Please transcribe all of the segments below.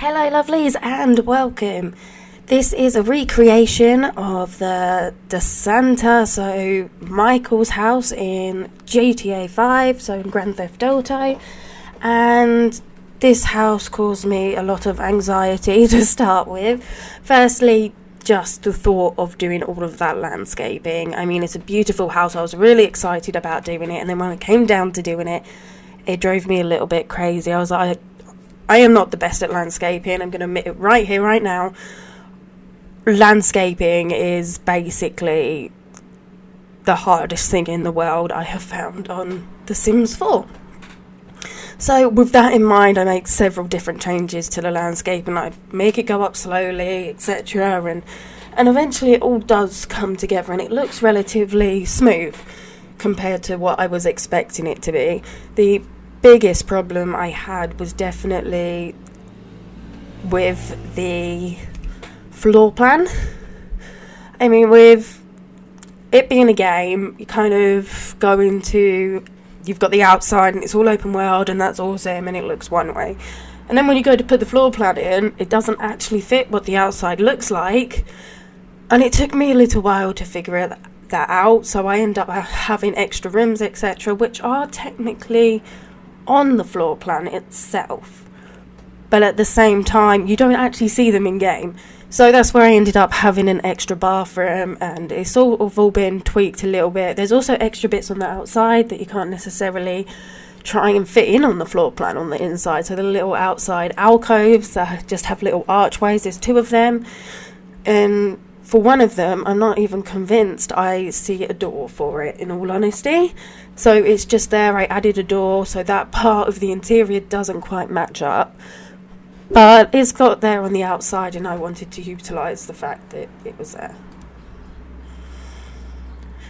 Hello lovelies and welcome. This is a recreation of the De Santa, so Michael's house in GTA 5, so in Grand Theft Auto, and this house caused me a lot of anxiety to start with. Firstly, just the thought of doing all of that landscaping. I mean, it's a beautiful house, I was really excited about doing it, and then when it came down to doing it, it drove me a little bit crazy. I was like, I am not the best at landscaping. I'm going to admit it right here, right now. Landscaping is basically the hardest thing in the world I have found on The Sims 4. So with that in mind, I make several different changes to the landscape and I make it go up slowly, etc. And eventually it all does come together and it looks relatively smooth compared to what I was expecting it to be. The biggest problem I had was definitely with the floor plan. I mean, with it being a game, you kind of go into, you've got the outside and it's all open world and that's awesome and it looks one way, and then when you go to put the floor plan in, it doesn't actually fit what the outside looks like, and it took me a little while to figure that out. So I end up having extra rooms, etc., which are technically on the floor plan itself, but at the same time you don't actually see them in game. So that's where I ended up having an extra bathroom, and it's sort of all been tweaked a little bit. There's also extra bits on the outside that you can't necessarily try and fit in on the floor plan on the inside. So the little outside alcoves that just have little archways, there's 2 of them, and for one of them, I'm not even convinced I see a door for it, in all honesty. So it's just there, I added a door, so that part of the interior doesn't quite match up. But it's got there on the outside, and I wanted to utilise the fact that it was there.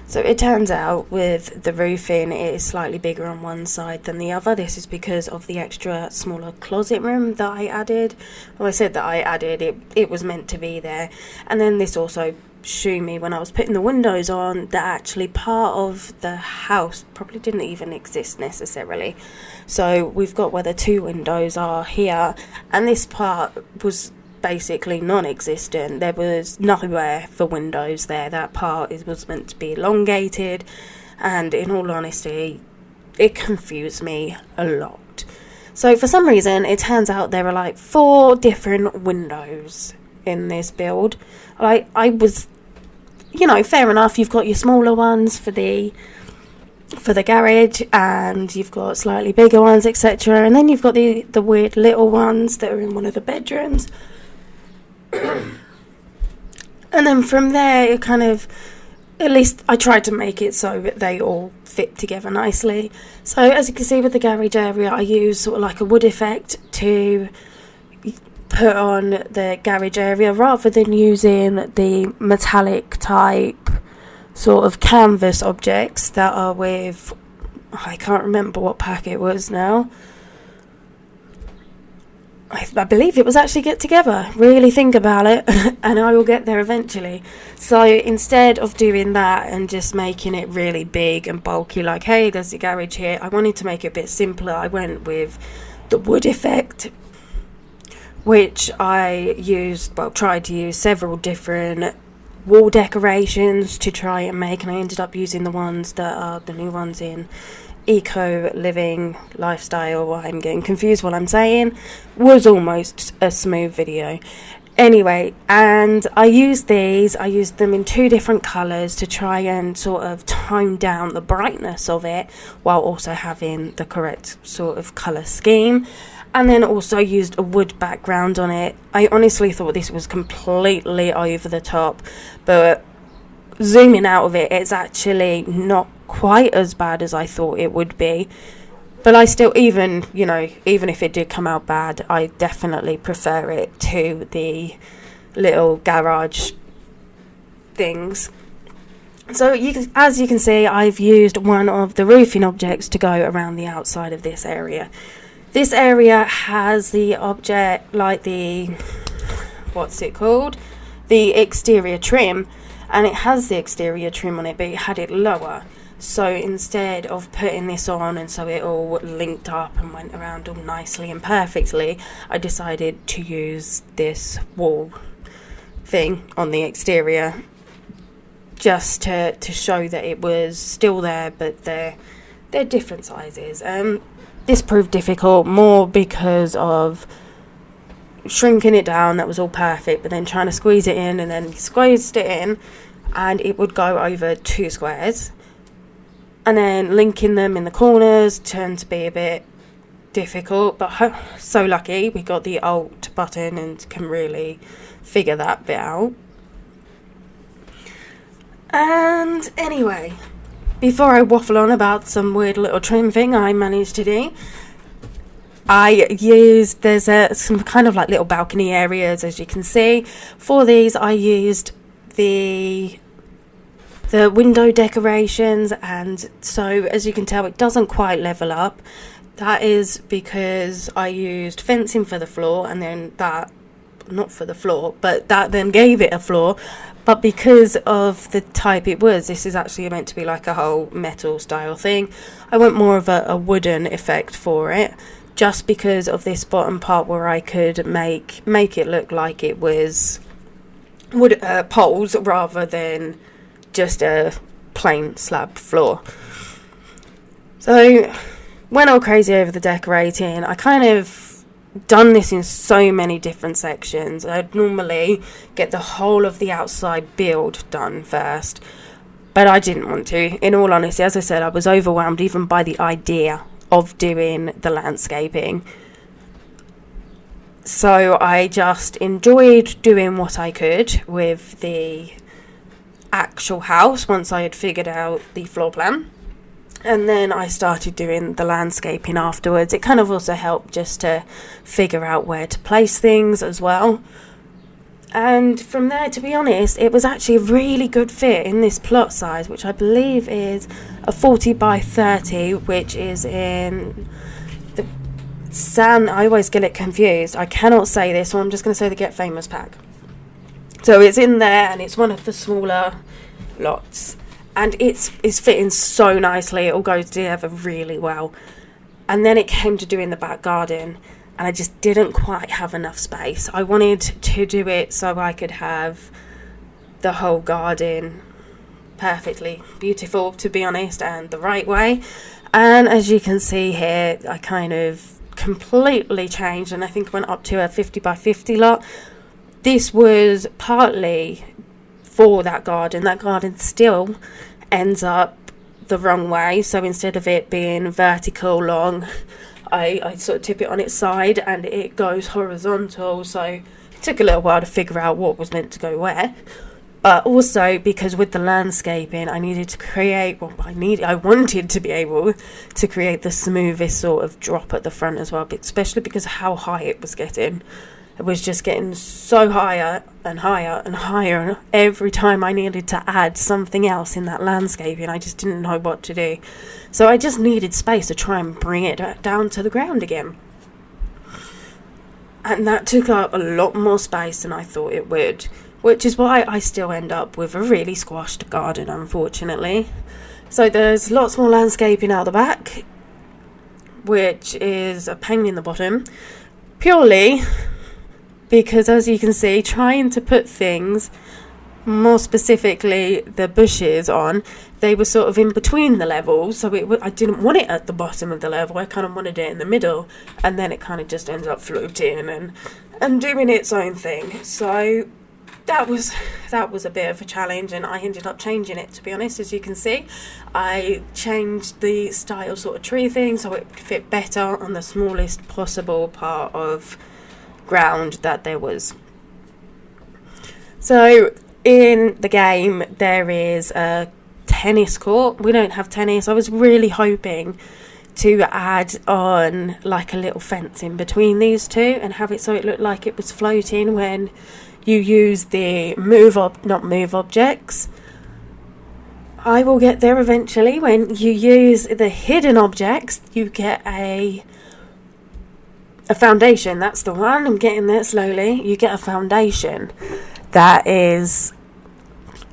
So it turns out with the roofing, it is slightly bigger on one side than the other. This is because of the extra smaller closet room that I added. Well, I said that I added, it was meant to be there. And then this also showed me when I was putting the windows on that actually part of the house probably didn't even exist necessarily. So we've got where the 2 windows are here, and this part was basically non-existent. There was nowhere for windows there. That part was meant to be elongated, and in all honesty, it confused me a lot. So for some reason, it turns out there are like 4 different windows in this build. Like, I was, fair enough, you've got your smaller ones for the garage, and you've got slightly bigger ones, etc., and then you've got the weird little ones that are in one of the bedrooms. And then from there, it kind of, at least I tried to make it so that they all fit together nicely. So as you can see with the garage area, I use sort of like a wood effect to put on the garage area rather than using the metallic type sort of canvas objects that are with, I can't remember what pack it was now. I believe it was actually Get Together. Really think about it, and I will get there eventually. So instead of doing that and just making it really big and bulky, like, hey, there's the garage here, I wanted to make it a bit simpler. I went with the wood effect, which I tried to use several different wall decorations to try and make, and I ended up using the ones that are the new ones in Eco Living Lifestyle. I'm getting confused what I'm saying. Was almost a smooth video. Anyway, and I used them in 2 different colours to try and sort of tone down the brightness of it while also having the correct sort of colour scheme. And then also used a wood background on it. I honestly thought this was completely over the top, but zooming out of it, it's actually not quite as bad as I thought it would be. But I still, even if it did come out bad, I definitely prefer it to the little garage things. So as you can see, I've used one of the roofing objects to go around the outside of this area. This area has the object, like the, what's it called? The exterior trim. And it has the exterior trim on it, but it had it lower. So instead of putting this on and so it all linked up and went around all nicely and perfectly, I decided to use this wall thing on the exterior just to show that it was still there, but they're different sizes. This proved difficult more because of shrinking it down. That was all perfect, but then trying to squeeze it in, and then squeezed it in and it would go over 2 squares, and then linking them in the corners turned to be a bit difficult, but so lucky we got the Alt button and can really figure that bit out. And anyway, before I waffle on about some weird little trim thing I managed to do, there's some kind of like little balcony areas, as you can see. For these I used the window decorations, and so as you can tell it doesn't quite level up. That is because I used fencing for the floor, and then that then gave it a floor. But because of the type it was, this is actually meant to be like a whole metal style thing. I went more of a wooden effect for it, just because of this bottom part where I could make it look like it was wood poles rather than just a plain slab floor. So went all crazy over the decorating. I kind of done this in so many different sections. I'd normally get the whole of the outside build done first, but I didn't want to. In all honesty, as I said, I was overwhelmed even by the idea of doing the landscaping. So I just enjoyed doing what I could with the actual house once I had figured out the floor plan. And then I started doing the landscaping afterwards. It kind of also helped just to figure out where to place things as well. And from there, to be honest, it was actually a really good fit in this plot size, which I believe is a 40 by 30, which is in the I always get it confused. I cannot say this, so I'm just going to say the Get Famous pack. So it's in there, and it's one of the smaller lots. And it's fitting so nicely. It all goes together really well. And then it came to doing the back garden, and I just didn't quite have enough space. I wanted to do it so I could have the whole garden perfectly beautiful, to be honest, and the right way. And as you can see here, I kind of completely changed, and I think went up to a 50 by 50 lot. This was partly for that garden. That garden still ends up the wrong way, so instead of it being vertical long, I sort of tip it on its side and it goes horizontal. So it took a little while to figure out what was meant to go where. But also because with the landscaping, I wanted to be able to create the smoothest sort of drop at the front as well, especially because of how high it was getting. It was just getting so higher and higher and higher, and every time I needed to add something else in that landscaping, I just didn't know what to do. So I just needed space to try and bring it down to the ground again. And that took up a lot more space than I thought it would, which is why I still end up with a really squashed garden, unfortunately. So there's lots more landscaping out the back, which is a pain in the bottom, purely because, as you can see, trying to put things, more specifically the bushes on, they were sort of in between the levels, so I didn't want it at the bottom of the level. I kind of wanted it in the middle, and then it kind of just ends up floating and doing its own thing. So that was a bit of a challenge, and I ended up changing it, to be honest. As you can see, I changed the style sort of tree thing so it would fit better on the smallest possible part of ground that there was. So in the game there is a tennis court. We don't have tennis. I was really hoping to add on like a little fence in between these two and have it so it looked like it was floating when you use the move objects. I will get there eventually. When you use the hidden objects, you get a foundation. That's the one. I'm getting there slowly. You get a foundation that is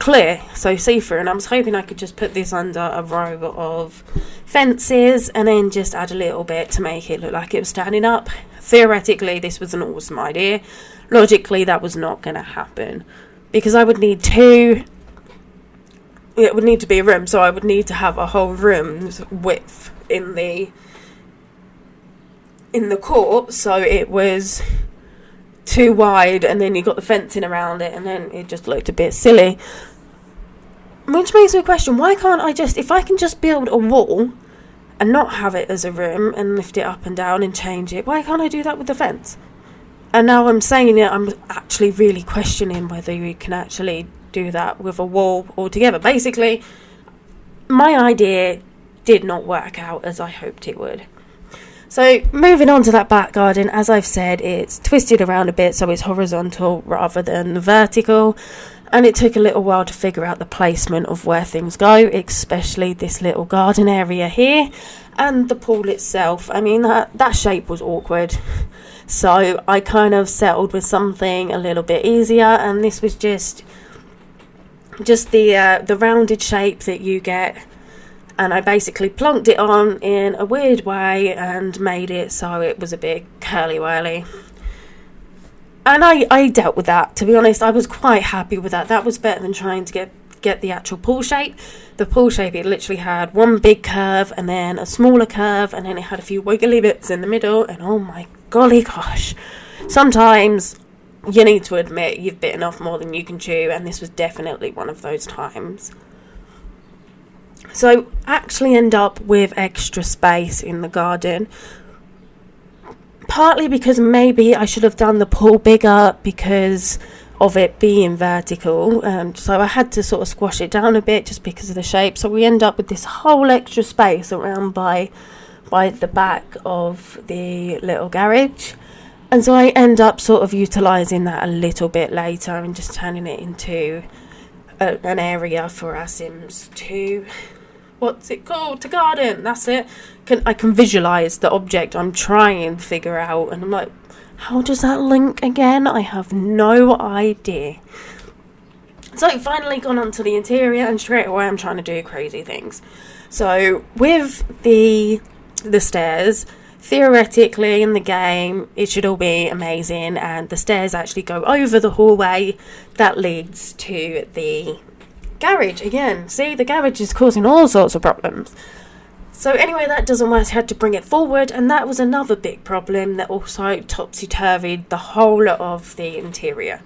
clear, so see-through, and I was hoping I could just put this under a row of fences and then just add a little bit to make it look like it was standing up. Theoretically, this was an awesome idea. Logically, that was not going to happen, because I would need it would need to be a room, so I would need to have a whole room's width in the court, so it was too wide, and then you got the fencing around it, and then it just looked a bit silly. Which makes me question, why can't I just, if I can just build a wall and not have it as a room and lift it up and down and change it, why can't I do that with the fence? And now I'm saying it, I'm actually really questioning whether you can actually do that with a wall altogether. Basically, my idea did not work out as I hoped it would. So moving on to that back garden, as I've said, it's twisted around a bit, so it's horizontal rather than vertical, and it took a little while to figure out the placement of where things go, especially this little garden area here and the pool itself. I mean, that shape was awkward, so I kind of settled with something a little bit easier, and this was just the rounded shape that you get. And I basically plonked it on in a weird way and made it so it was a bit curly-whirly. And I dealt with that, to be honest. I was quite happy with that. That was better than trying to get the actual pool shape. The pool shape, it literally had one big curve and then a smaller curve, and then it had a few wiggly bits in the middle. And oh my golly gosh. Sometimes you need to admit you've bitten off more than you can chew, and this was definitely one of those times. So actually end up with extra space in the garden, partly because maybe I should have done the pool bigger because of it being vertical, so I had to sort of squash it down a bit just because of the shape. So we end up with this whole extra space around by the back of the little garage, and so I end up sort of utilising that a little bit later and just turning it into an area for our Sims to, what's it called? To garden, that's it. I can visualise the object I'm trying to figure out, and I'm like, how does that link again? I have no idea. So finally gone on to the interior, and straight away I'm trying to do crazy things. So with the stairs, theoretically in the game it should all be amazing, and the stairs actually go over the hallway that leads to the garage again. See, the garage is causing all sorts of problems. So anyway, that doesn't work. I had to bring it forward, and that was another big problem that also topsy-turvied the whole of the interior.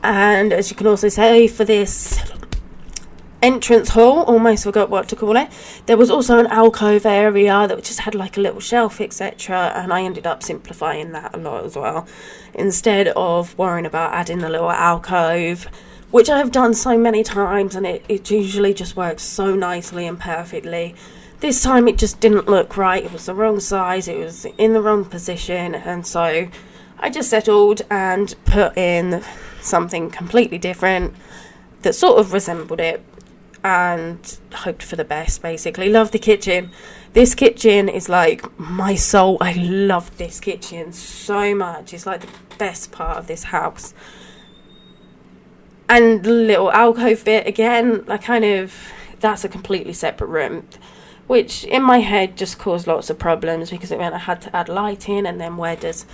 And as you can also say, for this entrance hall, almost forgot what to call it, there was also an alcove area that just had like a little shelf, etc., and I ended up simplifying that a lot as well, instead of worrying about adding the little alcove, which I have done so many times, and it usually just works so nicely and perfectly. This time it just didn't look right. It was the wrong size, it was in the wrong position, and so I just settled and put in something completely different that sort of resembled it, and hoped for the best, basically. Love the kitchen. This kitchen is like my soul. I love this kitchen so much. It's like the best part of this house. And the little alcove bit, again, that's a completely separate room, which in my head just caused lots of problems, because it meant I had to add lighting, and then where does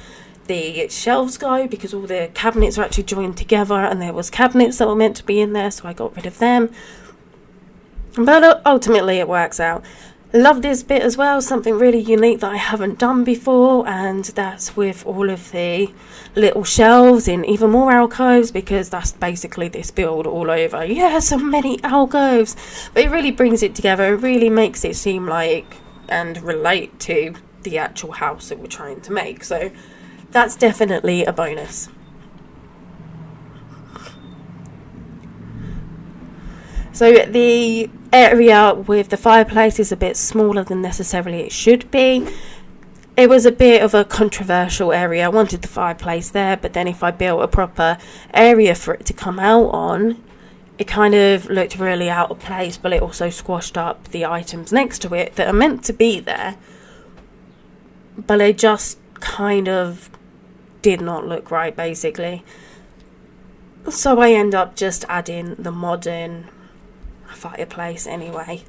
the shelves go, because all the cabinets are actually joined together, and there was cabinets that were meant to be in there, so I got rid of them. But ultimately it works out. Love this bit as well, something really unique that I haven't done before, and that's with all of the little shelves in even more alcoves, because that's basically this build all over. Yeah, so many alcoves, but it really brings it together. It really makes it seem like and relate to the actual house that we're trying to make, so that's definitely a bonus. So the area with the fireplace is a bit smaller than necessarily it should be. It was a bit of a controversial area. I wanted the fireplace there, but then if I built a proper area for it to come out on, it kind of looked really out of place, but it also squashed up the items next to it that are meant to be there, but they just kind of did not look right, basically. So I end up just adding the modern fireplace anyway.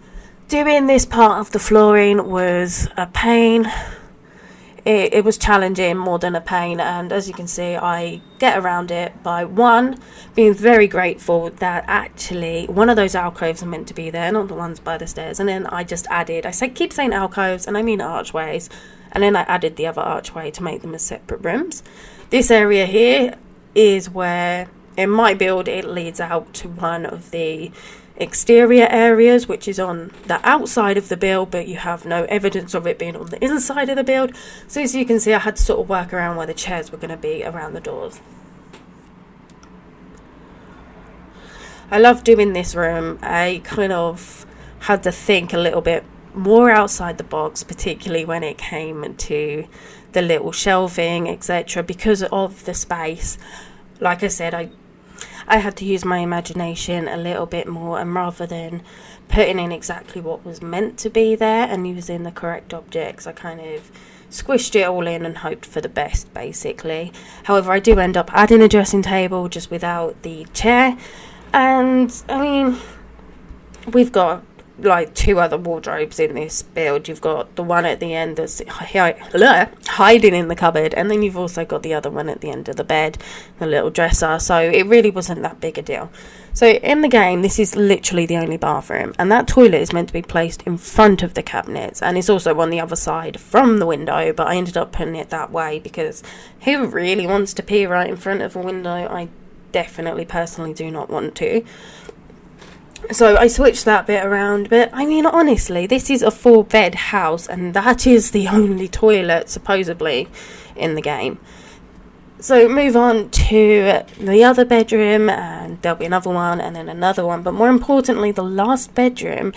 Doing this part of the flooring was a pain. It was challenging more than a pain, and as you can see, I get around it by being very grateful that actually one of those alcoves are meant to be there, not the ones by the stairs. And then I just added, keep saying alcoves and I mean archways, and then I added the other archway to make them as separate rooms. This area here is where in my build it leads out to one of the exterior areas, which is on the outside of the build, but you have no evidence of it being on the inside of the build. So as you can see, I had to sort of work around where the chairs were going to be around the doors. I love doing this room. I kind of had to think a little bit more outside the box, particularly when it came to the little shelving, etc., because of the space. Like I said, I had to use my imagination a little bit more, and rather than putting in exactly what was meant to be there and using the correct objects, I kind of squished it all in and hoped for the best, basically. However, I do end up adding a dressing table just without the chair, and I mean, we've got like 2 other wardrobes in this build. You've got the one at the end that's hiding in the cupboard, and then you've also got the other one at the end of the bed, the little dresser. So it really wasn't that big a deal. So in the game, this is literally the only bathroom, and that toilet is meant to be placed in front of the cabinets, and it's also on the other side from the window, but I ended up putting it that way because who really wants to pee right in front of a window? I definitely personally do not want to. So I switched that bit around, but I mean, honestly, this is a 4-bed house, and that is the only toilet supposedly in the game. So move on to the other bedroom, and there'll be another one and then another one, but more importantly, the last bedroom,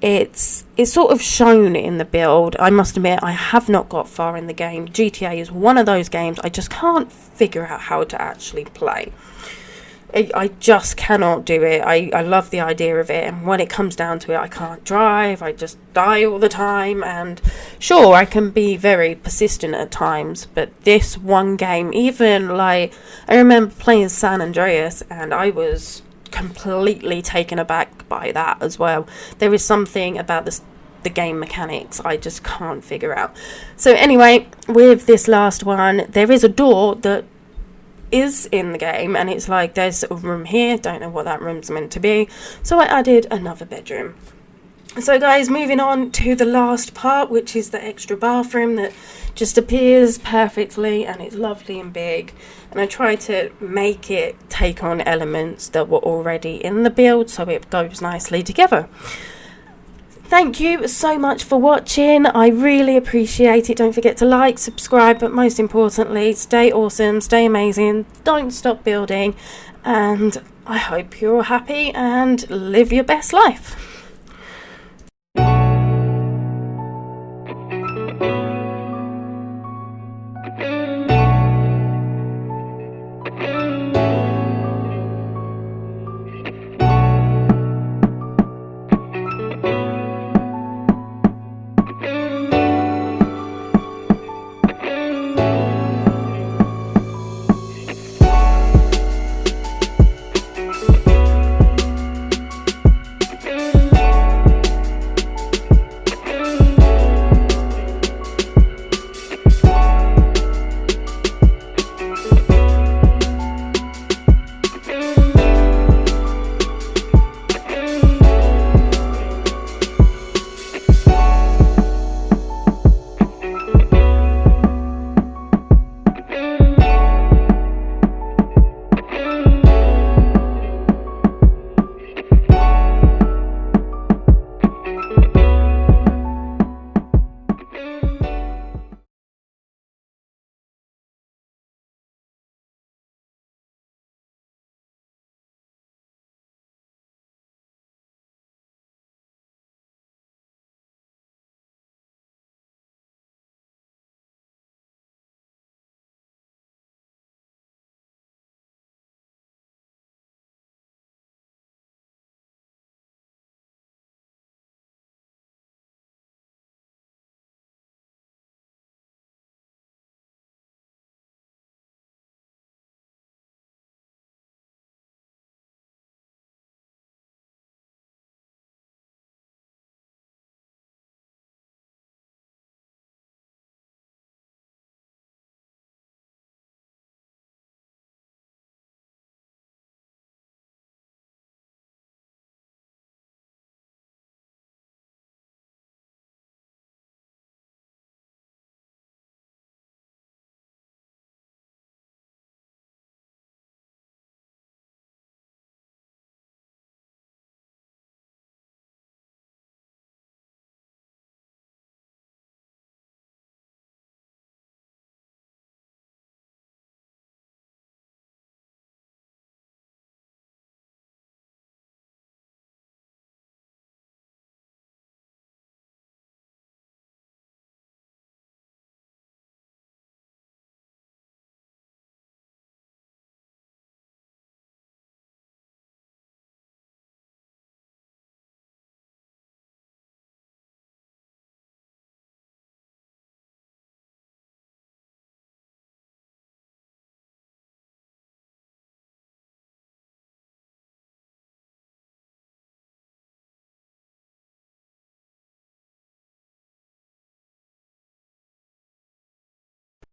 it's sort of shown in the build. I must admit, I have not got far in the game. GTA is one of those games I just can't figure out how to actually play. I just cannot do it. I love the idea of it, and when it comes down to it, I can't drive. I just die all the time, and sure, I can be very persistent at times, but this one game, even like, I remember playing San Andreas, and I was completely taken aback by that as well. There is something about the game mechanics I just can't figure out. So anyway, with this last one, there is a door that is in the game, and it's like there's a room here, don't know what that room's meant to be, so I added another bedroom. So guys, moving on to the last part, which is the extra bathroom that just appears perfectly, and it's lovely and big, and I tried to make it take on elements that were already in the build so it goes nicely together. Thank you so much for watching. I really appreciate it. Don't forget to like, subscribe, but most importantly, stay awesome, stay amazing, don't stop building, and I hope you're all happy and live your best life.